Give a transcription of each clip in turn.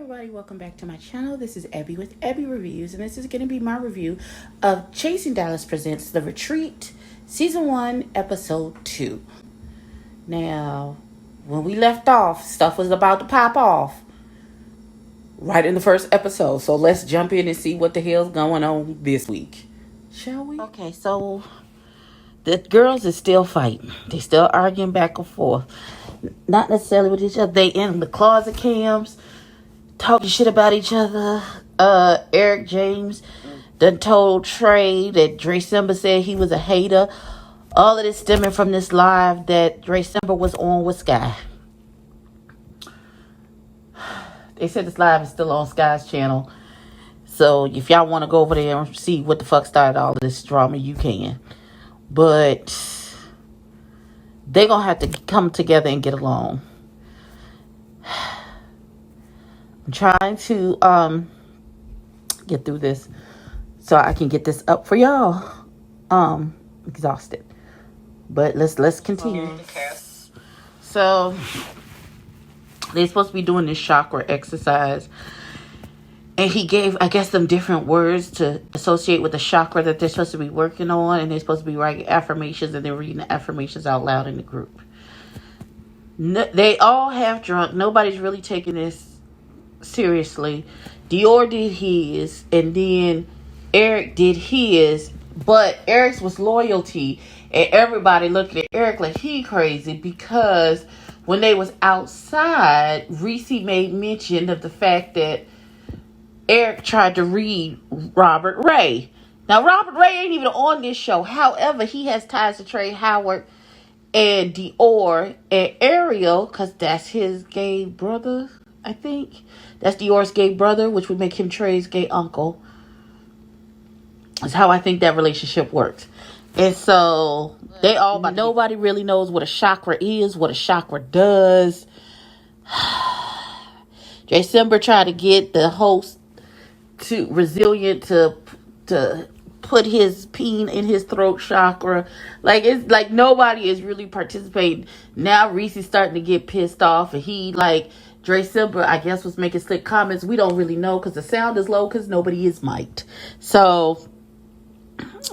everybody, welcome back to my channel. This is Abby with Abby Reviews, and this is going to be my review of Chasing Dallas Presents The Retreat Season 1 Episode 2. Now, when we left off, stuff was about to pop off right in the first episode, so let's jump in and see what the hell's going on this week, shall we? Okay, so the girls are still fighting. They still arguing back and forth. Not necessarily with each other. They in the closet cams talking shit about each other. Eric James done told Trey that Dre Simba said he was a hater. All of this stemming from this live that Dre Simba was on with Sky. They said this live is still on Sky's channel. So if y'all want to go over there and see what the fuck started all of this drama, you can. But they're going to have to come together and get along. I'm trying to get through this so I can get this up for y'all. Exhausted. But let's continue. So they're supposed to be doing this chakra exercise. And he gave, I guess, them different words to associate with the chakra that they're supposed to be working on. And they're supposed to be writing affirmations. And they're reading the affirmations out loud in the group. No, they all have drunk. Nobody's really taking this seriously. Dior did his. And then Eric did his. But Eric's was loyalty. And everybody looked at Eric like he crazy. Because when they was outside, Reese made mention of the fact that Eric tried to read Robert Ray. Now, Robert Ray ain't even on this show. However, he has ties to Trey Howard and Dior and Ariel, because that's his gay brother, I think. That's Dior's gay brother, which would make him Trey's gay uncle. That's how I think that relationship works. And so, they all, nobody really knows what a chakra is, what a chakra does. Jay Simber tried to get the host to Resilient to put his peen in his throat chakra. Like, it's like nobody is really participating. Now Reese is starting to get pissed off, and he, like, Dre Simba, I guess, was making slick comments. We don't really know because the sound is low because nobody is mic'd. So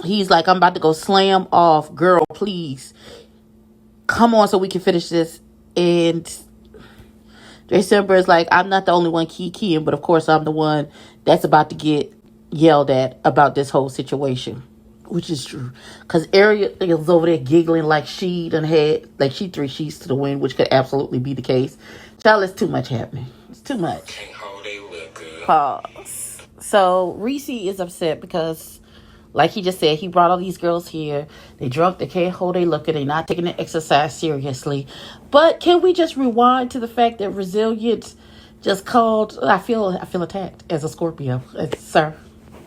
he's like, I'm about to go slam off. Girl, please come on so we can finish this. And Dre Simba is like, I'm not the only one keying, but of course I'm the one that's about to get yelled at about this whole situation, which is true. Because Ariel is over there giggling like she done had, like she 3 sheets to the wind, which could absolutely be the case. Child, it's too much happening. It's too much. Pause. So Reese is upset because, like he just said, he brought all these girls here. They drunk, they can't hold their liquor, they're not taking the exercise seriously. But can we just rewind to the fact that Resilience just called, I feel attacked as a Scorpio. Sir,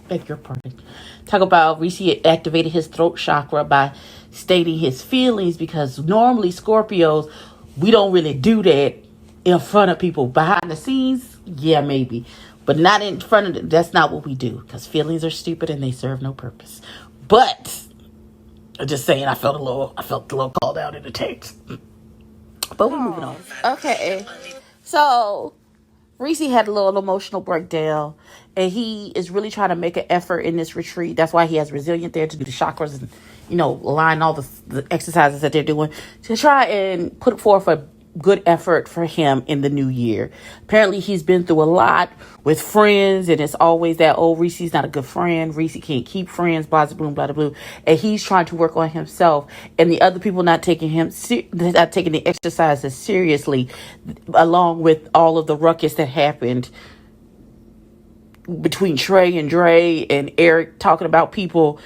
beg your pardon. Talk about Reese activated his throat chakra by stating his feelings, because normally Scorpios, we don't really do that in front of people. Behind the scenes, yeah, maybe. But not in front of them. That's not what we do, because feelings are stupid and they serve no purpose. But I'm just saying, I felt a little called out in the text. But we're moving on. Okay. So Reese had a little emotional breakdown, and he is really trying to make an effort in this retreat. That's why he has Resilient there to do the chakras and, align all the exercises that they're doing to try and put forth a good effort for him in the new year. Apparently, he's been through a lot with friends, and it's always that, Reese's not a good friend. Reese can't keep friends, blah, blah, blah, blah, blah. And he's trying to work on himself, and the other people not taking the exercises seriously, along with all of the ruckus that happened between Trey and Dre and Eric talking about people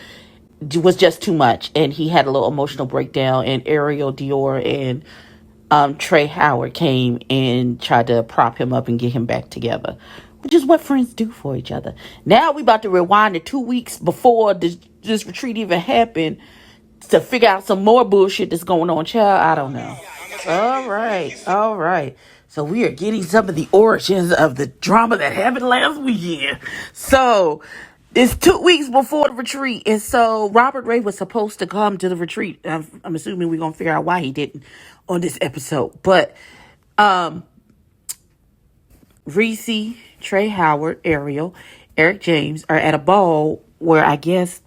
was just too much. And he had a little emotional breakdown, and Ariel, Dior, and Trey Howard came and tried to prop him up and get him back together, which is what friends do for each other. Now we about to rewind to 2 weeks before this retreat even happened to figure out some more bullshit that's going on. Child, I don't know. All right. So we are getting some of the origins of the drama that happened last weekend. So it's 2 weeks before the retreat. And so Robert Ray was supposed to come to the retreat. I'm assuming we're going to figure out why he didn't on this episode. But Reese Trey Howard, Ariel, Eric James are at a ball where I guess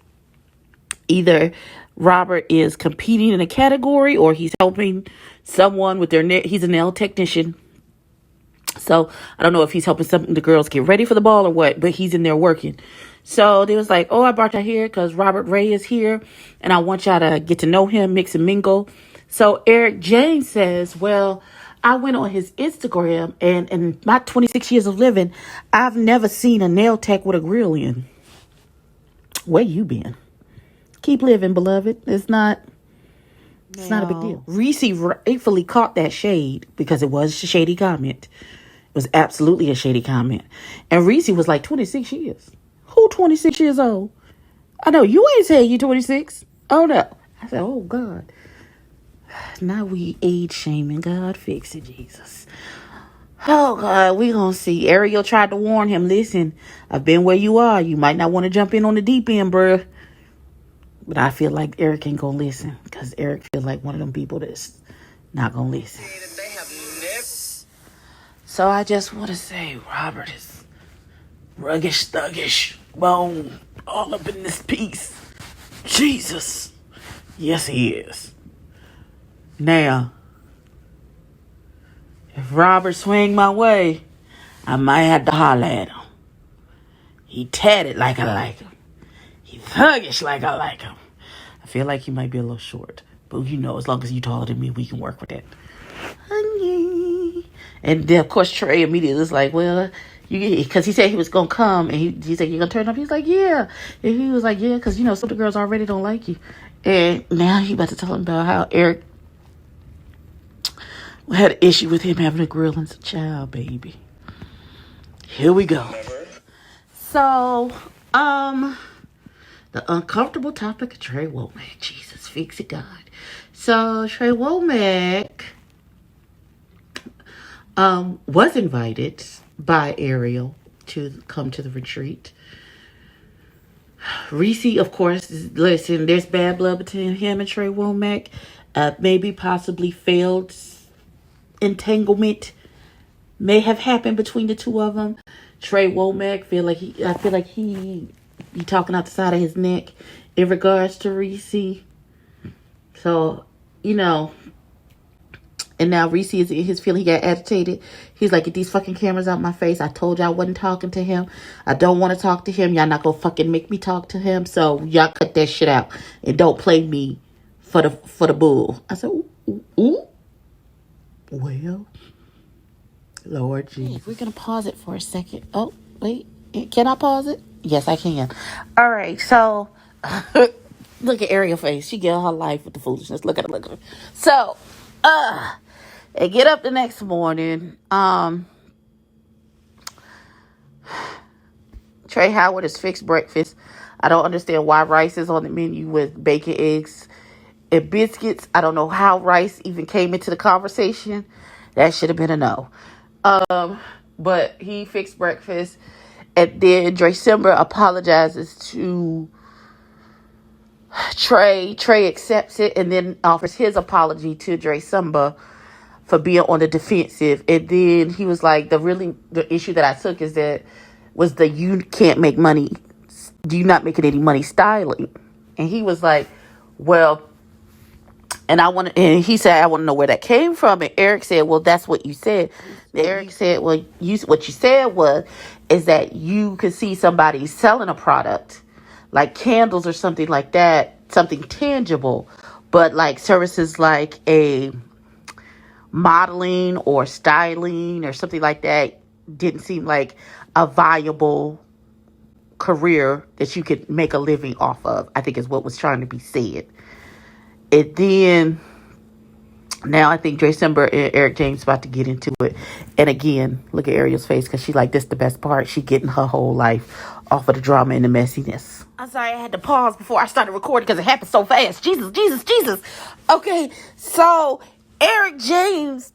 either Robert is competing in a category or he's helping someone with their he's a nail technician. So I don't know if he's helping some of the girls get ready for the ball or what, but he's in there working. So they was like, oh, I brought y'all here because Robert Ray is here and I want y'all to get to know him, mix and mingle. So Eric James says, well, I went on his Instagram and in my 26 years of living, I've never seen a nail tech with a grill in. Where you been? Keep living, beloved. It's not a big deal. Reese rightfully caught that shade because it was a shady comment. It was absolutely a shady comment. And Reese was like, 26 years? Who 26 years old? I know, you ain't saying you 26. Oh, no. I said, oh, God. Now we age shaming. God, fix it, Jesus. Oh, God, we gonna see. Ariel tried to warn him. Listen, I've been where you are. You might not want to jump in on the deep end, bruh. But I feel like Eric ain't gonna listen. Because Eric feels like one of them people that's not gonna listen. So I just want to say Robert is ruggish, thuggish, bone, all up in this piece. Jesus. Yes, he is. Now, if Robert swing my way, I might have to holler at him. He tatted like I like him. He thuggish like I like him. I feel like he might be a little short. But you know, as long as you taller than me, we can work with that. And then, of course, Trey immediately was like, well, because he said he was going to come. And he said, you going to turn up? He's like, yeah. And he was like, yeah, because, you know, some of the girls already don't like you. And now he about to tell him about how Eric had an issue with him having a grill as a child, baby. Here we go. So, the uncomfortable topic of Trey Womack. Jesus, fix it, God. So, Trey Womack was invited by Ariel to come to the retreat. Reese, of course, listen, there's bad blood between him and Trey Womack. Maybe possibly failed entanglement may have happened between the two of them. Trey Womack I feel like he be talking out the side of his neck in regards to Reese. So, you know, and now Reese is in his feeling. He got agitated. He's like, get these fucking cameras out my face. I told y'all I wasn't talking to him. I don't want to talk to him. Y'all not gonna fucking make me talk to him. So y'all cut that shit out and don't play me for the bull. I said, ooh. Well, Lord Jesus. We're gonna pause it for a second. Oh, wait. Can I pause it? Yes, I can. All right. So look at Ariel's face. She get her life with the foolishness. Look at her. So, they get up the next morning. Trey Howard has fixed breakfast. I don't understand why rice is on the menu with bacon, eggs, and biscuits. I don't know how rice even came into the conversation. That should have been a no. But he fixed breakfast. And then December apologizes to Trey. Trey accepts it and then offers his apology to December for being on the defensive. And then he was like, the issue that I took is that was the you can't make money. Do you not making any money styling? And he was like, well, and he said, I want to know where that came from. And Eric said, well, that's what you said. And Eric said, well, what you said is that you could see somebody selling a product like candles or something like that, something tangible, but like services like a modeling or styling or something like that didn't seem like a viable career that you could make a living off of, I think is what was trying to be said. And then now I think December and Eric James about to get into it. And again, look at Ariel's face because she like, this the best part. She getting her whole life off of the drama and the messiness. I'm sorry I had to pause before I started recording because it happened so fast. Jesus. Okay, so Eric James.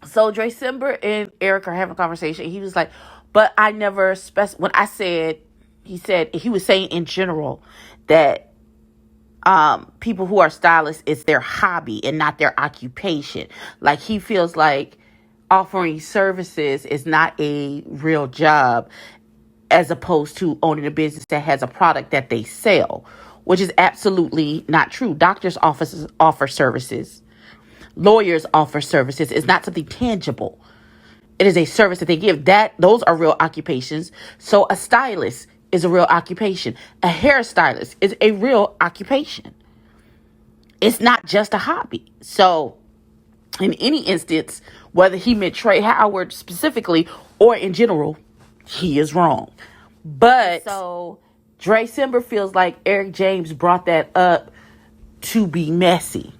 So December and Eric are having a conversation. He was like, but I never when I said, he was saying in general that people who are stylists, it's their hobby and not their occupation. Like he feels like offering services is not a real job, as opposed to owning a business that has a product that they sell, which is absolutely not true. Doctors' offices offer services. Lawyers offer services. It's not something tangible. It is a service that they give. Those are real occupations. So a stylist is a real occupation. A hairstylist is a real occupation. It's not just a hobby. So in any instance, whether he meant Trey Howard specifically or in general, he is wrong. But so Dre Simber feels like Eric James brought that up to be messy,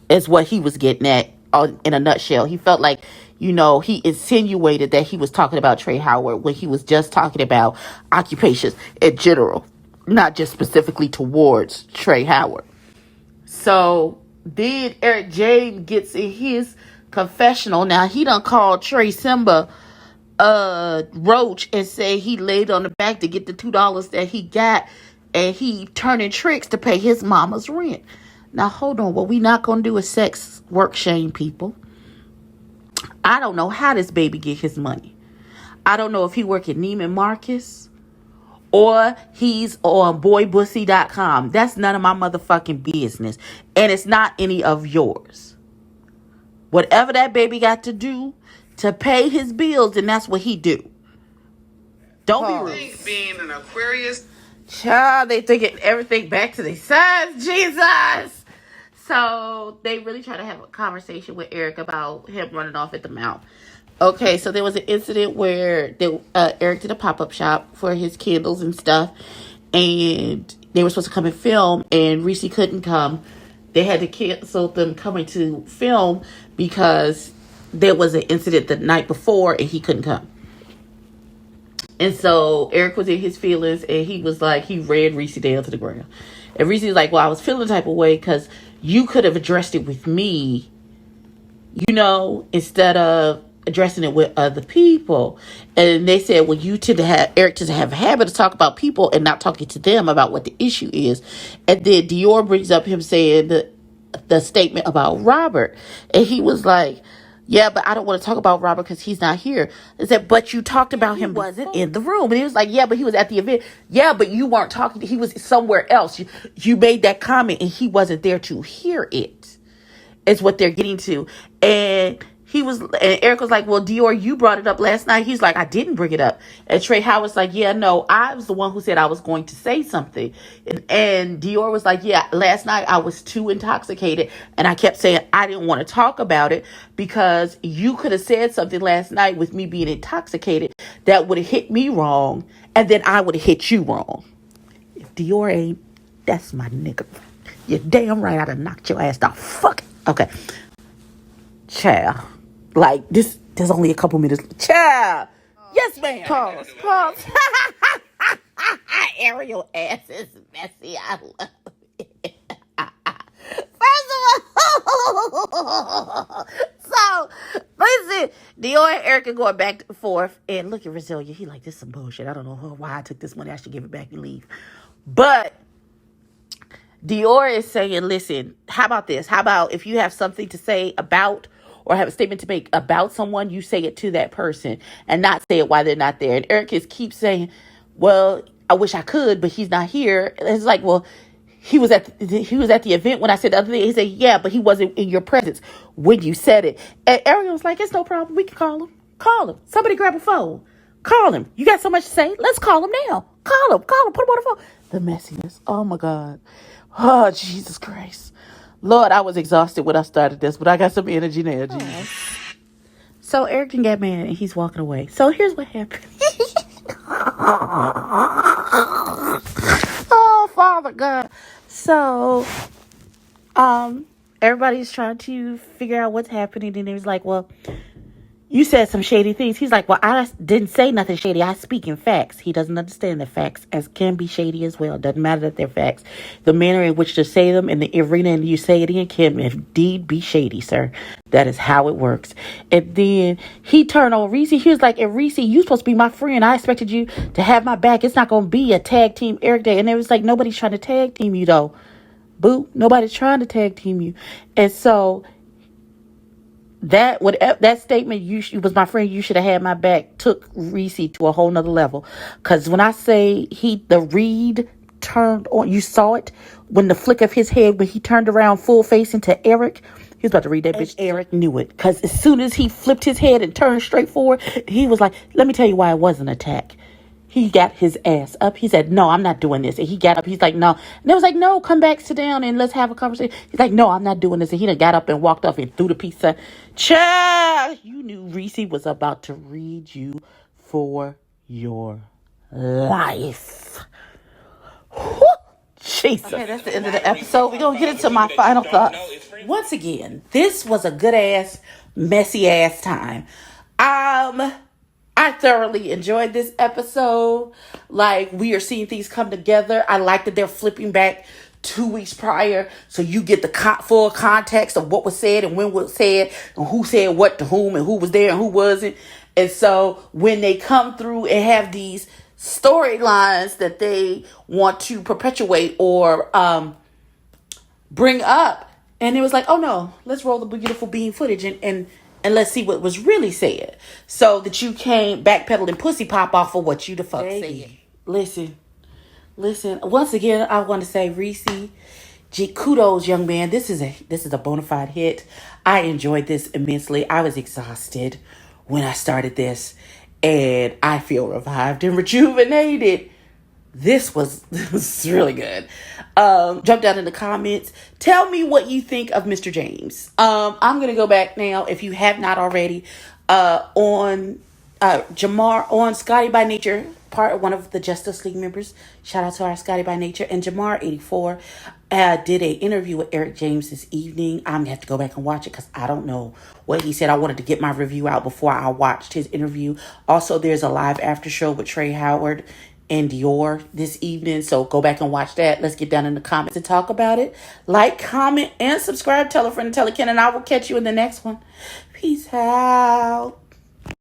is what he was getting at in a nutshell. He felt like, he insinuated that he was talking about Trey Howard when he was just talking about occupations in general, not just specifically towards Trey Howard. So then Eric James gets in his confessional. Now, he done called Trey Simba roach and say he laid on the back to get the $2 that he got, and he turning tricks to pay his mama's rent. Now, hold on. What we not going to do is sex work shame people. I don't know how this baby get his money. I don't know if he work at Neiman Marcus or he's on boybussy.com. That's none of my motherfucking business. And it's not any of yours. Whatever that baby got to do to pay his bills, then that's what he do. Don't be rude. Being an Aquarius. Child, they thinking everything back to their sons. Jesus. So they really try to have a conversation with Eric about him running off at the mouth. Okay, so there was an incident where Eric did a pop-up shop for his candles and stuff, and they were supposed to come and film, and Reese couldn't come. They had to cancel them coming to film because there was an incident the night before, and he couldn't come. And so Eric was in his feelings, and he was like, he read Reese down to the ground. And Reese was like, well, I was feeling the type of way because you could have addressed it with me, instead of addressing it with other people. And they said, well, Eric tends to have a habit of talking about people and not talking to them about what the issue is. And then Dior brings up him saying the statement about Robert. And he was like, yeah, but I don't want to talk about Robert because he's not here. I said, but you talked about him wasn't in the room. And he was like, yeah, but he was at the event. Yeah, but you weren't talking. He was somewhere else. You made that comment and he wasn't there to hear it. Is what they're getting to. And Eric was like, well, Dior, you brought it up last night. He's like, I didn't bring it up. And Trey Howard's like, yeah, no, I was the one who said I was going to say something. And Dior was like, yeah, last night I was too intoxicated. And I kept saying I didn't want to talk about it because you could have said something last night with me being intoxicated that would have hit me wrong. And then I would have hit you wrong. If Dior ain't, that's my nigga. You're damn right I'd have knocked your ass off. Fuck it. Okay. Child. Like, there's only a couple minutes. Child. Yes, ma'am. Pause. Ariel ass is messy. I love it. First of all, so, listen, Dior and Eric are going back and forth. And look at Roselia. He like, this is some bullshit. I don't know why I took this money. I should give it back and leave. But Dior is saying, listen, how about this? How about if you have something to say about or have a statement to make about someone, you say it to that person and not say it while they're not there. And Eric keeps saying, well, I wish I could, but he's not here. And it's like, well, he was at the event when I said the other thing. He said, yeah, but he wasn't in your presence when you said it. And Ariel was like, it's no problem. We can call him. Call him. Somebody grab a phone. Call him. You got so much to say. Let's call him now. Call him. Put him on the phone. The messiness. Oh, my God. Oh, Jesus Christ. Lord, I was exhausted when I started this, but I got some energy now, Jesus. So Eric didn't get mad, and he's walking away. So here's what happened. Oh, Father God. So, everybody's trying to figure out what's happening, and it was like, well, you said some shady things. He's like, well, I didn't say nothing shady. I speak in facts. He doesn't understand that facts can be shady as well. Doesn't matter that they're facts. The manner in which to say them in the arena and you say it in can indeed be shady, sir. That is how it works. And then he turned on Reese. He was like, Reese, you supposed to be my friend. I expected you to have my back. It's not going to be a tag team Eric Day. And it was like, nobody's trying to tag team you, though. Boo. Nobody's trying to tag team you. And so that statement, you was my friend, you should have had my back, took Reese to a whole nother level. Because when I say the read turned on, you saw it when the flick of his head, when he turned around full face into Eric, he was about to read that bitch. Eric knew it, because as soon as he flipped his head and turned straight forward, he was like, let me tell you why it was an attack. He got his ass up. He said, no, I'm not doing this. And he got up. He's like, no. And they was like, no, come back, sit down, and let's have a conversation. He's like, no, I'm not doing this. And he done got up and walked off and threw the pizza. Child, you knew Reese was about to read you for your life. Whew. Jesus. Okay, that's the end of the episode. We're going to get into my final thoughts. Once again, this was a good ass, messy ass time. I thoroughly enjoyed this episode. Like, we are seeing things come together. I like that they're flipping back 2 weeks prior, so you get the full context of what was said and when was said and who said what to whom and who was there and who wasn't. And so when they come through and have these storylines that they want to perpetuate or bring up, and it was like, oh no, let's roll the beautiful bean footage and let's see what was really said, so that you can't backpedal and pussy pop off of what you the fuck said. Listen. Once again, I want to say, Reese, kudos, young man. This is a bona fide hit. I enjoyed this immensely. I was exhausted when I started this, and I feel revived and rejuvenated. This was really good. Jump down in the comments. Tell me what you think of Mr. James. I'm going to go back now, if you have not already, on Jamar, on Scotty by Nature, one of the Justice League members. Shout out to our Scotty by Nature. And Jamar84 did an interview with Eric James this evening. I'm going to have to go back and watch it because I don't know what he said. I wanted to get my review out before I watched his interview. Also, there's a live after show with Trey Howard and Dior this evening, so go back and watch that. Let's get down in the comments and talk about it. Like, comment, and subscribe. Tell a friend, tell a kin, and I will catch you in the next one. Peace out.